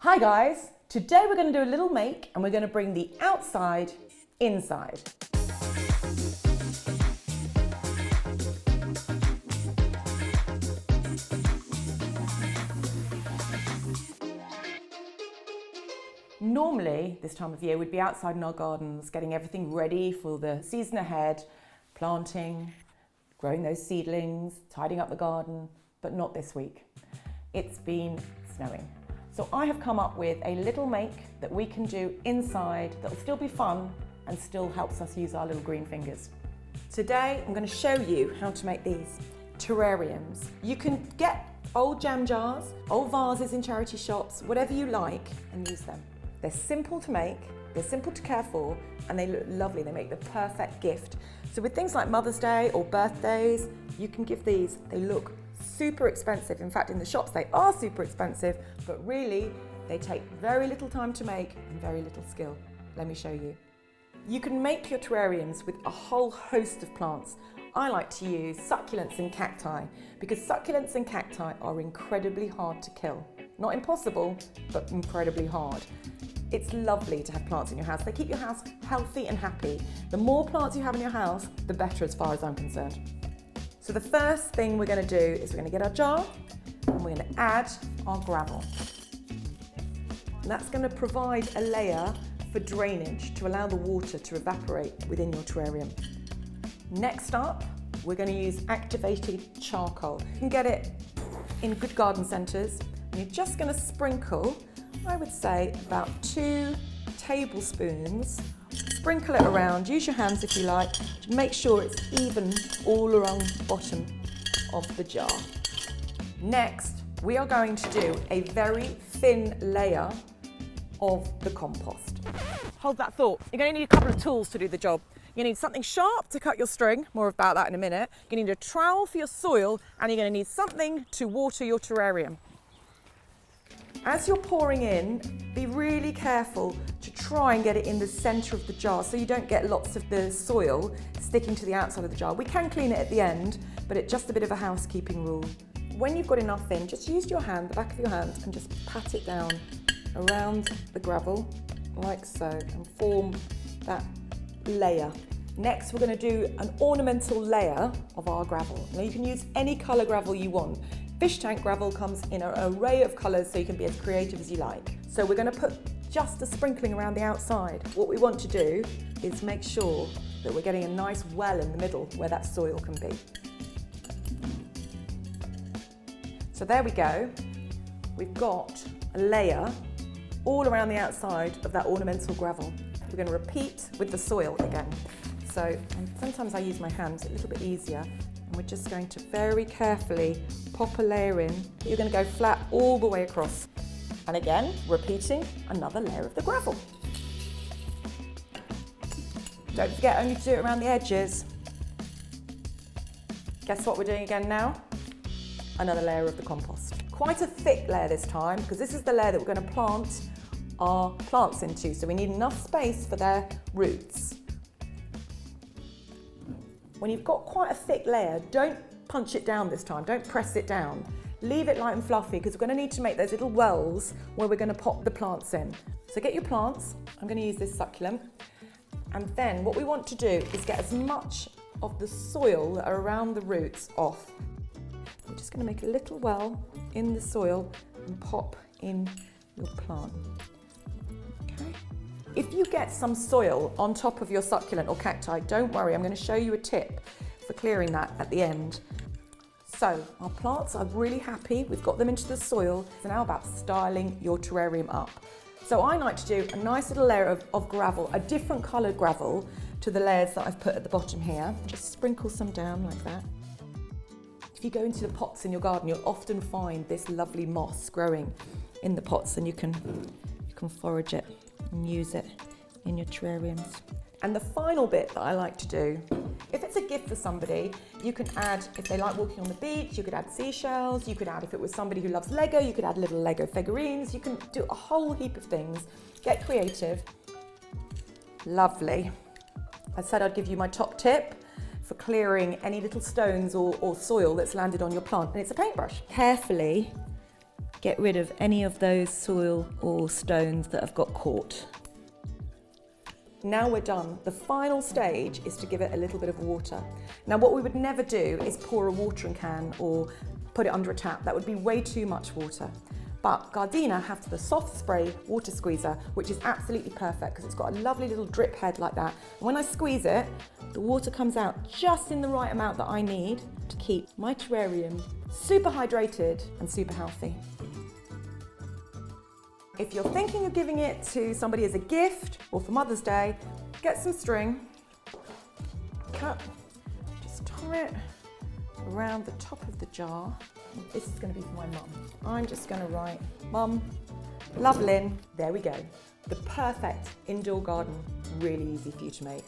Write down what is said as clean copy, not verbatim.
Hi guys, today we're going to do a little make and we're going to bring the outside inside. Normally this time of year we'd be outside in our gardens getting everything ready for the season ahead, planting, growing those seedlings, tidying up the garden, but not this week. It's been snowing. So I have come up with a little make that we can do inside that will still be fun and still helps us use our little green fingers. Today I'm going to show you how to make these terrariums. You can get old jam jars, old vases in charity shops, whatever you like, and use them. They're simple to make, they're simple to care for, and they look lovely. They make the perfect gift. So with things like Mother's Day or birthdays, you can give these. They look super expensive. In fact, in the shops they are super expensive, but really they take very little time to make and very little skill. Let me show you. You can make your terrariums with a whole host of plants. I like to use succulents and cacti because succulents and cacti are incredibly hard to kill. Not impossible, but incredibly hard. It's lovely to have plants in your house. They keep your house healthy and happy. The more plants you have in your house, the better as far as I'm concerned. So the first thing we're going to do is we're going to get our jar and we're going to add our gravel. And that's going to provide a layer for drainage to allow the water to evaporate within your terrarium. Next up, we're going to use activated charcoal. You can get it in good garden centres, and you're just going to sprinkle, I would say, about 2 tablespoons. Sprinkle it around, use your hands if you like, to make sure it's even all around the bottom of the jar. Next, we are going to do a very thin layer of the compost. Hold that thought. You're going to need a couple of tools to do the job. You need something sharp to cut your string, more about that in a minute. You need a trowel for your soil, and you're going to need something to water your terrarium. As you're pouring in, be really careful to try and get it in the centre of the jar so you don't get lots of the soil sticking to the outside of the jar. We can clean it at the end, but it's just a bit of a housekeeping rule. When you've got enough in, just use your hand, the back of your hand, and just pat it down around the gravel, like so, and form that layer. Next, we're going to do an ornamental layer of our gravel. Now you can use any colour gravel you want. Fish tank gravel comes in an array of colours, so you can be as creative as you like. So we're going to put just a sprinkling around the outside. What we want to do is make sure that we're getting a nice well in the middle where that soil can be. So there we go. We've got a layer all around the outside of that ornamental gravel. We're going to repeat with the soil again. So sometimes I use my hands, a little bit easier. And we're just going to very carefully pop a layer in. You're going to go flat all the way across. And again, repeating another layer of the gravel. Don't forget only to do it around the edges. Guess what we're doing again now? Another layer of the compost. Quite a thick layer this time, because this is the layer that we're going to plant our plants into. So we need enough space for their roots. When you've got quite a thick layer, don't punch it down this time, don't press it down. Leave it light and fluffy because we're going to need to make those little wells where we're going to pop the plants in. So get your plants, I'm going to use this succulent, and then what we want to do is get as much of the soil that are around the roots off. We're just going to make a little well in the soil and pop in your plant. Okay. If you get some soil on top of your succulent or cacti, don't worry, I'm going to show you a tip for clearing that at the end. So our plants are really happy, we've got them into the soil. It's now about styling your terrarium up. So I like to do a nice little layer of gravel, a different coloured gravel to the layers that I've put at the bottom here. Just sprinkle some down like that. If you go into the pots in your garden, you'll often find this lovely moss growing in the pots, and you can forage it and use it in your terrariums. And the final bit that I like to do, if it's a gift for somebody, you can add, if they like walking on the beach, you could add seashells, you could add, if it was somebody who loves Lego, you could add little Lego figurines, you can do a whole heap of things. Get creative. Lovely. I said I'd give you my top tip for clearing any little stones or soil that's landed on your plant, and it's a paintbrush. Carefully Get rid of any of those soil or stones that have got caught. Now we're done. The final stage is to give it a little bit of water. Now what we would never do is pour a watering can or put it under a tap. That would be way too much water. But Gardenia have the soft spray water squeezer, which is absolutely perfect because it's got a lovely little drip head like that. And when I squeeze it, the water comes out just in the right amount that I need to keep my terrarium super hydrated and super healthy. If you're thinking of giving it to somebody as a gift or for Mother's Day, get some string, cut, just tie it around the top of the jar. This is going to be for my mum. I'm just going to write, Mum, love Lynn. There we go. The perfect indoor garden, really easy for you to make.